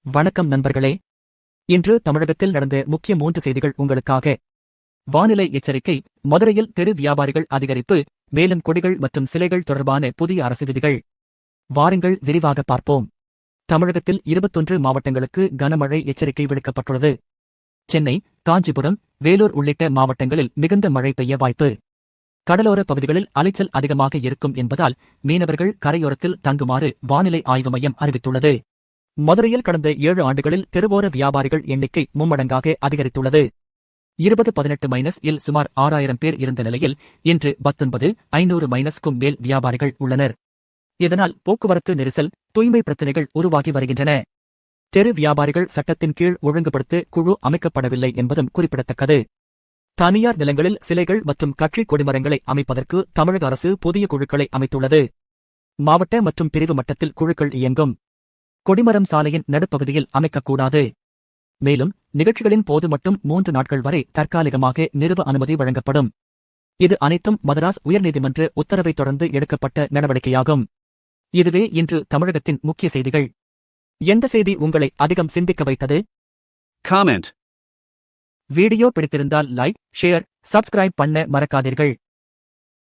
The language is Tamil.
வணக்கம் நண்பர்களே. இன்று தமிழகத்தில் நடந்த முக்கிய 3 செய்திகள் உங்களுக்காக. வானிலை எச்சரிக்கை, மதுரையில் தெரு வியாபாரிகள் அதிகரிப்பு, மேலும் கொடிகள் மற்றும் சிலைகள் தொடர்பான புதிய அரசு விதிகள். வாருங்கள் விரிவாக பார்ப்போம். தமிழகத்தில் 21 மாவட்டங்களுக்கு கனமழை எச்சரிக்கை விடுக்கப்பட்டுள்ளது. சென்னை, காஞ்சிபுரம், வேலூர் உள்ளிட்ட மாவட்டங்களில் மிகுந்த மழை பெய்ய வாய்ப்பு. கடலோர பகுதிகளில் அலைச்சல் அதிகமாக இருக்கும் என்பதால் மீனவர்கள் கரையோரத்தில் தங்குமாறு வானிலை ஆய்வு மையம் அறிவித்துள்ளது. மதுரையில் கடந்த 7 ஆண்டுகளில் தெருவோர வியாபாரிகள் எண்ணிக்கை மும்மடங்காக அதிகரித்துள்ளது. 2018- சுமார் 6000 பேர் இருந்த நிலையில் இன்று 19,500- மேல் வியாபாரிகள் உள்ளனர். இதனால் போக்குவரத்து நெரிசல், தூய்மை பிரச்சினைகள் உருவாகி வருகின்றன. தெரு வியாபாரிகள் சட்டத்தின் கீழ் ஒழுங்குபடுத்த குழு அமைக்கப்படவில்லை என்பதும் குறிப்பிடத்தக்கது. தனியார் நிலங்களில் சிலைகள் மற்றும் கட்சி கொடிமரங்களை அமைப்பதற்கு தமிழக அரசு புதிய குழுக்களை அமைத்துள்ளது. மாவட்ட மற்றும் பிரிவு மட்டத்தில் குழுக்கள் இயங்கும். கொடிமரம் சாலையின் நடுப்பகுதியில் அமைக்கக்கூடாது. மேலும் நிகழ்ச்சிகளின் போது மட்டும் 3 நாட்கள் வரை தற்காலிகமாக நிறுவ அனுமதி வழங்கப்படும். இது அனைத்தும் மதராஸ் உயர்நீதிமன்ற உத்தரவை தொடர்ந்து எடுக்கப்பட்ட நடவடிக்கையாகும். இதுவே இன்று தமிழகத்தின் முக்கிய செய்திகள். எந்த செய்தி உங்களை அதிகம் சிந்திக்க வைத்தது? Comment. வீடியோ பிடித்திருந்தால் லைக், ஷேர், சப்ஸ்கிரைப் பண்ண மறக்காதீர்கள்.